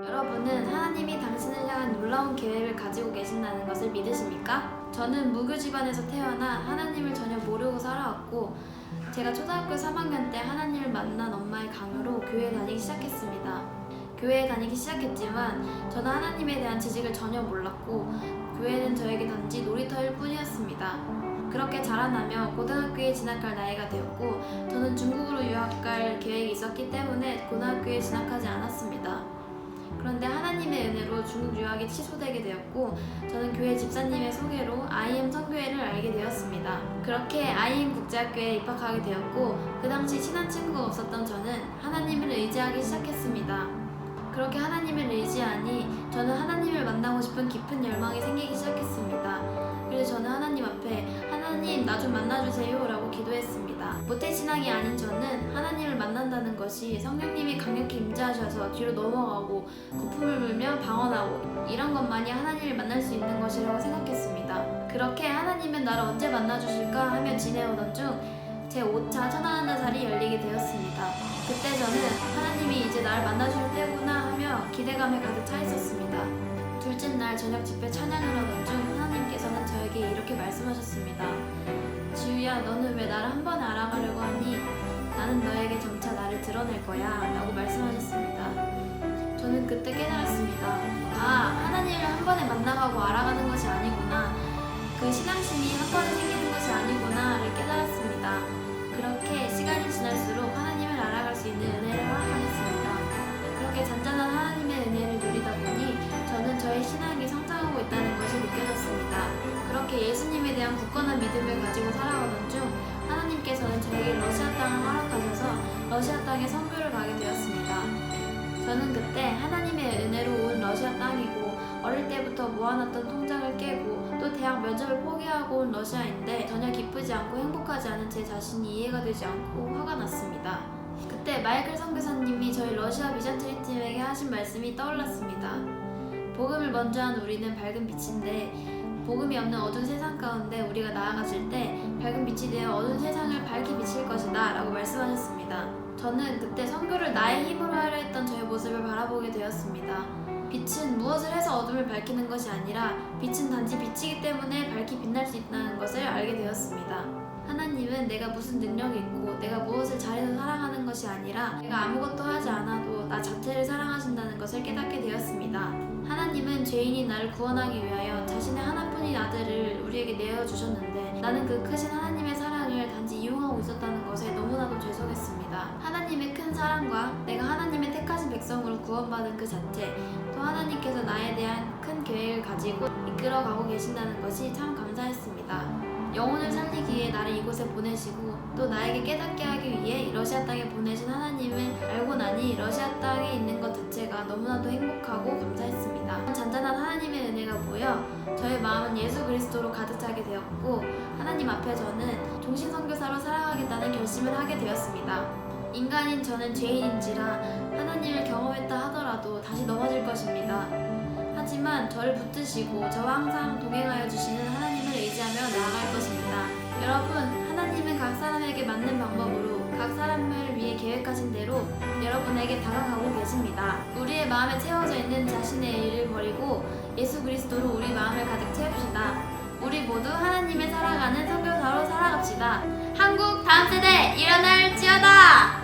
여러분은 하나님이 당신을 향한 놀라운 계획을 가지고 계신다는 것을 믿으십니까? 저는 무교 집안에서 태어나 하나님을 전혀 모르고 살아왔고, 제가 초등학교 3학년 때 하나님을 만난 엄마의 강요로 교회에 다니기 시작했습니다. 교회에 다니기 시작했지만 저는 하나님에 대한 지식을 전혀 몰랐고, 교회는 저에게 단지 놀이터일 뿐이었습니다. 그렇게 자라나며 고등학교에 진학할 나이가 되었고, 저는 중국으로 유학 갈 계획이 있었기 때문에 고등학교에 진학하지 않았습니다. 그런데 하나님의 은혜로 중국 유학이 취소되게 되었고, 저는 교회 집사님의 소개로 IM 선교회를 알게 되었습니다. 그렇게 IM 국제학교에 입학하게 되었고, 그 당시 친한 친구가 없었던 저는 하나님을 의지하기 시작했습니다. 그렇게 하나님을 의지하니 저는 하나님을 만나고 싶은 깊은 열망이 생기기 시작했습니다. 그래서 저는 하나님 앞에 하나님 나 좀 만나주세요 라고 기도했습니다. 모태신앙이 아닌 저는 하나님을 만난다는 것이 성령님이 강력히 임재하셔서 뒤로 넘어가고 거품을 불며 방언하고 이런 것만이 하나님을 만날 수 있는 것이라고 생각했습니다. 그렇게 하나님은 나를 언제 만나주실까 하며 지내오던 중 제 5차 천안한다살이 열리게 되었습니다. 그때 저는 하나님이 이제 나를 만나줄 때구나 하며 기대감에 가득 차 있었습니다. 둘째 날 저녁 집회 찬양을 하던 중 하나님께서는 저에게 이렇게 말씀하셨습니다. 지우야, 너는 왜 나를 한 번에 알아가려고 하니? 나는 너에게 점차 나를 드러낼 거야 라고 말씀하셨습니다. 저는 그때 깨달았습니다. 하나님을 한 번에 만나가고 알아가는 것이 아니구나. 그 신앙심이 한 번에 생기는 것이 아니구나를 깨달았습니다. 그렇게 시간이 지날수록 하나님을 알아갈 수 있는 은혜를 허락하셨습니다. 그렇게 잔잔한 하나님의 은혜를 누리다 보니 저는 저의 신앙이 성장하고 있다는 것이 느껴졌습니다. 그렇게 예수님에 대한 굳건한 믿음을 가지고 살아가던 중 하나님께서는 저에게 러시아 땅을 허락하셔서 러시아 땅에 선교를 가게 되었습니다. 저는 그때 하나님의 은혜로 온 러시아 땅이고, 어릴 때부터 모아놨던 통장을 깨고 또 대학 면접을 포기하고 온 러시아인데 전혀 기쁘지 않고 행복하지 않은 제 자신이 이해가 되지 않고 화가 났습니다. 그때 마이클 선교사님이 저희 러시아 미션트리 팀에게 하신 말씀이 떠올랐습니다. 복음을 먼저 한 우리는 밝은 빛인데, 복음이 없는 어두운 세상 가운데 우리가 나아갔을 때 밝은 빛이 되어 어두운 세상을 밝게 비칠 것이다 라고 말씀하셨습니다. 저는 그때 선교를 나의 힘으로 하려 했던 저의 모습을 바라보게 되었습니다. 빛은 무엇을 해서 어둠을 밝히는 것이 아니라 빛은 단지 빛이기 때문에 밝게 빛날 수 있다는 것을 알게 되었습니다. 하나님은 내가 무슨 능력이 있고 내가 무엇을 잘해서 사랑하는 것이 아니라 내가 아무것도 하지 않아도 나 자체를 사랑하신다는 것을 깨닫게 되었습니다. 하나님은 죄인인 나를 구원하기 위하여 자신의 하나뿐인 아들을 우리에게 내어주셨는데, 나는 그 크신 하나님의 사랑을 단지 이용하고 있었다는 것에 너무나도 죄송했습니다. 하나님의 큰 사랑과 내가 하나님의 택하신 백성으로 구원받은 그 자체, 또 하나님께서 나에 대한 큰 계획을 가지고 이끌어가고 계신다는 것이 참 감사했습니다. 영혼을 살리기에 나를 이곳에 보내시고 또 나에게 깨닫게 하기 위해 러시아 땅에 보내신 하나님을 알고 나니 러시아 땅에 있는 것 자체가 너무나도 행복하고 감사했습니다. 잔잔한 하나님의 은혜가 모여 저의 마음은 예수 그리스도로 가득 차게 되었고, 하나님 앞에 저는 종신 선교사로 살아가겠다는 결심을 하게 되었습니다. 인간인 저는 죄인인지라 하나님을 경험했다 하더라도 다시 넘어질 것입니다. 하지만 저를 붙드시고 저와 항상 동행하여 주시는 하나님을 의지하며 나아갈 것입니다. 여러분, 하나님은 각 사람에게 맞는 방법으로 각 사람을 위해 계획하신 대로 여러분에게 다가가고 계십니다. 우리의 마음에 채워져 있는 자신의 일을 버리고 예수 그리스도로 우리 마음을 가득 채웁시다. 우리 모두 하나님을 살아가는 선교사로 살아갑시다. 한국 다음 세대 일어날지어다!